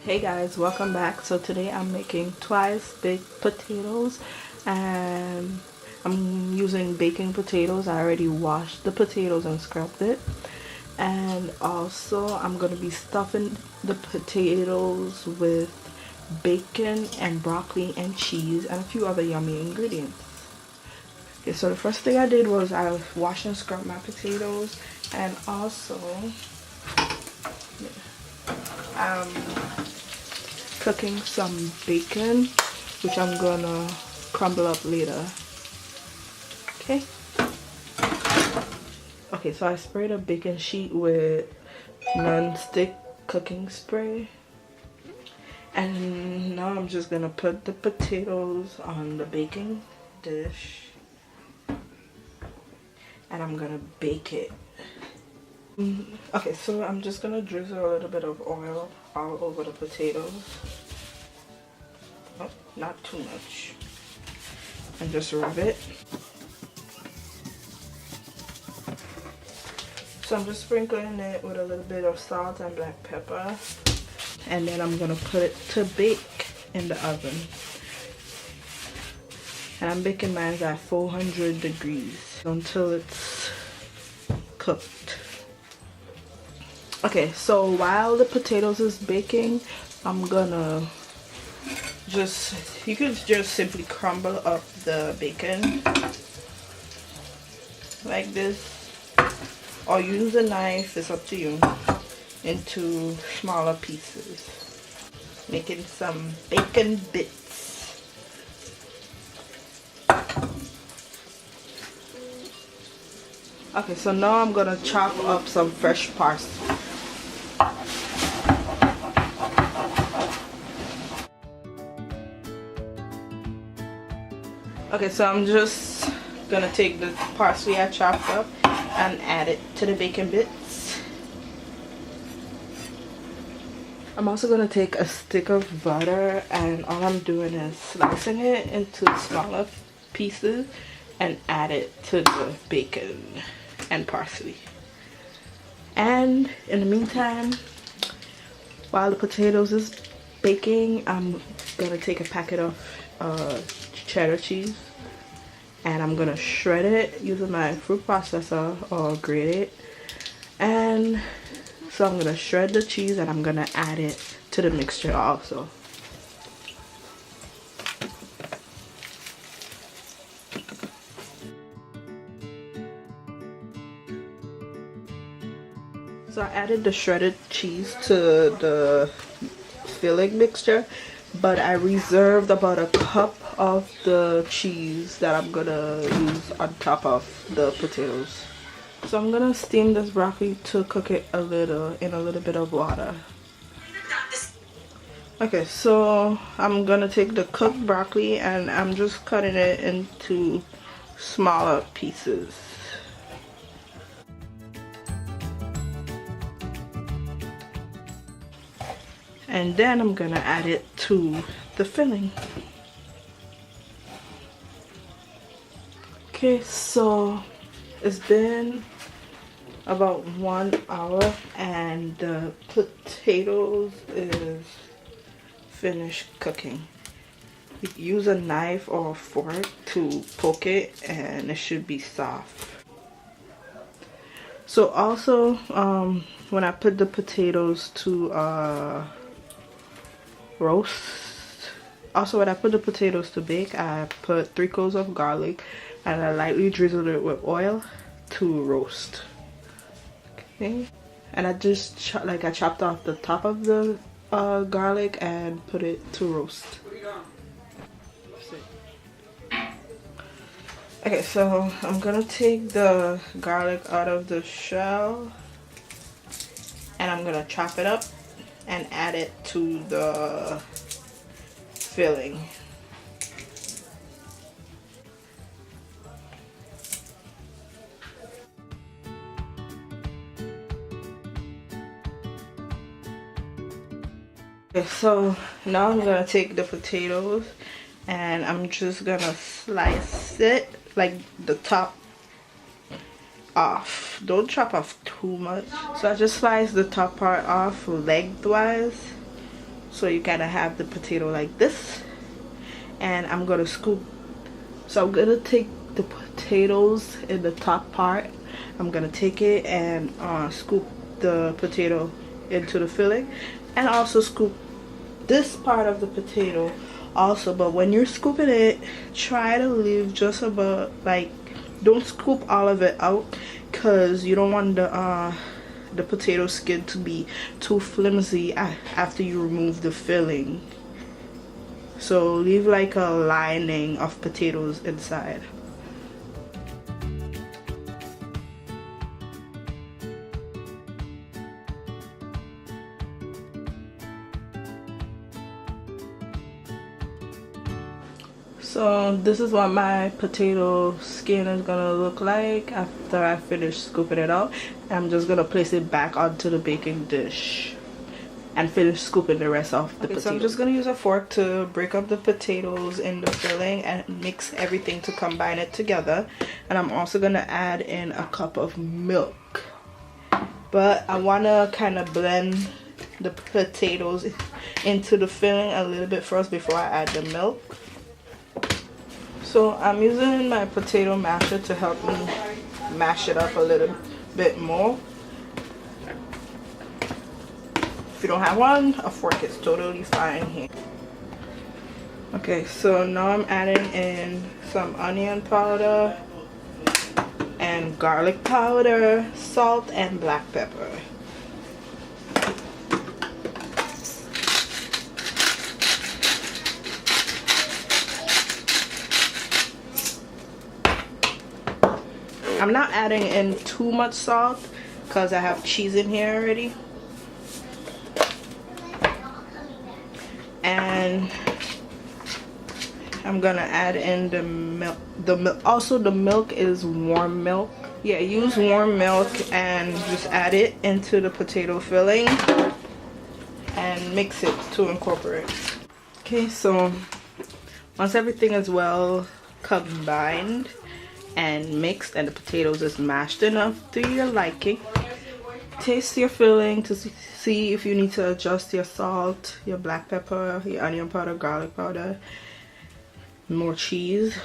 Hey guys, welcome back. So today I'm making twice baked potatoes and I'm using baking potatoes. I already washed the potatoes and scrubbed it, and also I'm gonna be stuffing the potatoes with bacon and broccoli and cheese and a few other yummy ingredients. Okay, so the first thing I did was I washed and scrubbed my potatoes, and also cooking some bacon, which I'm gonna crumble up later. Okay, so I sprayed a baking sheet with non-stick cooking spray, and now I'm just gonna put the potatoes on the baking dish and I'm gonna bake it. Okay, so I'm just gonna drizzle a little bit of oil all over the potatoes. Oh, not too much. And just rub it. So I'm just sprinkling it with a little bit of salt and black pepper. And then I'm gonna put it to bake in the oven. And I'm baking mine at 400 degrees until it's cooked. Okay, so while the potatoes is baking, I'm gonna you could just simply crumble up the bacon like this, or use a knife, it's up to you, into smaller pieces, making some bacon bits. Okay, so now I'm gonna chop up some fresh parsley. Okay, so I'm just gonna take the parsley I chopped up and add it to the bacon bits. I'm also gonna take a stick of butter, and all I'm doing is slicing it into smaller pieces and add it to the bacon and parsley. And in the meantime, while the potatoes is baking, I'm gonna take a packet of cheddar cheese and I'm gonna shred it using my food processor or grate it. And so I'm gonna shred the cheese and I'm gonna add it to the mixture also. So I added the shredded cheese to the filling mixture, but I reserved about a cup of the cheese that I'm gonna use on top of the potatoes. So I'm gonna steam this broccoli to cook it a little in a little bit of water. Okay, so I'm gonna take the cooked broccoli and I'm just cutting it into smaller pieces. And then I'm gonna add it to the filling. Okay, so it's been about 1 hour and the potatoes is finished cooking. You can use a knife or a fork to poke it and it should be soft. So also when I put the potatoes to when I put the potatoes to bake, I put 3 cloves of garlic and I lightly drizzled it with oil to roast. Okay, and I just chopped off the top of the garlic and put it to roast. Okay, so I'm gonna take the garlic out of the shell and I'm gonna chop it up and add it to the filling. Okay, so now I'm gonna take the potatoes and I'm just gonna slice it like the top off. Don't chop off too much. So I just slice the top part off lengthwise So you gotta have the potato like this, and I'm gonna scoop. So I'm gonna take the potatoes in the top part. I'm gonna take it and scoop the potato into the filling, and also scoop this part of the potato also. But when you're scooping it, try to leave just about, like, don't scoop all of it out, because you don't want the potato skin to be too flimsy after you remove the filling. So leave like a lining of potatoes inside. So this is what my potato skin is gonna look like after I finish scooping it out. I'm just gonna place it back onto the baking dish and finish scooping the rest off the potatoes. So I'm just gonna use a fork to break up the potatoes in the filling and mix everything to combine it together. And I'm also gonna add in a cup of milk, but I wanna kind of blend the potatoes into the filling a little bit first before I add the milk. So I'm using my potato masher to help me mash it up a little bit more. If you don't have one, a fork is totally fine here. Okay, so now I'm adding in some onion powder and garlic powder, salt, and black pepper. I'm not adding in too much salt because I have cheese in here already. And I'm gonna add in the milk. Also, the milk is warm milk. Yeah, use warm milk and just add it into the potato filling and mix it to incorporate. Okay, so once everything is well combined and mixed and the potatoes is mashed enough to your liking, taste your filling to see if you need to adjust your salt, your black pepper, your onion powder, garlic powder, more cheese,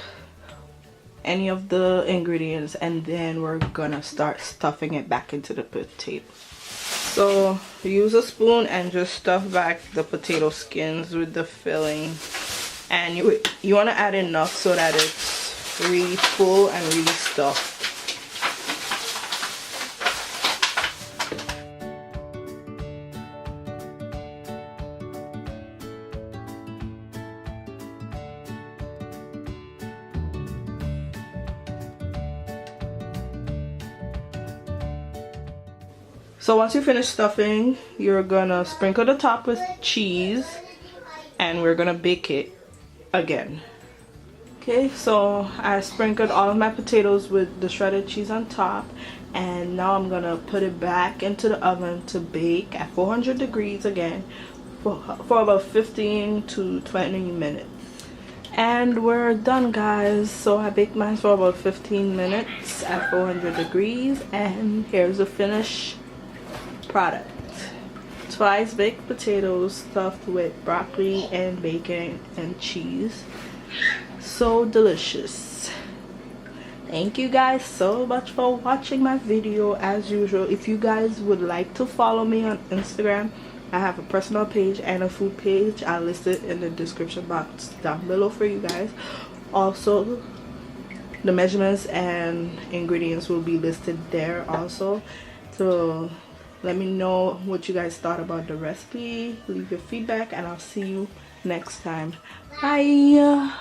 any of the ingredients, and then we're gonna start stuffing it back into the potato. So use a spoon and just stuff back the potato skins with the filling, and you want to add enough so that it's really full and really stuffed. So once you finish stuffing, you're gonna sprinkle the top with cheese and we're gonna bake it again. Okay, so I sprinkled all of my potatoes with the shredded cheese on top, and now I'm gonna put it back into the oven to bake at 400 degrees again for about 15 to 20 minutes. And we're done, guys. So I baked mine for about 15 minutes at 400 degrees, and here's the finished product. Twice baked potatoes stuffed with broccoli and bacon and cheese. So delicious. Thank you guys so much for watching my video. As usual, if you guys would like to follow me on Instagram, I have a personal page and a food page. I'll list it in the description box down below for you guys. Also, the measurements and ingredients will be listed there also. So let me know what you guys thought about the recipe. Leave your feedback and I'll see you next time. Bye.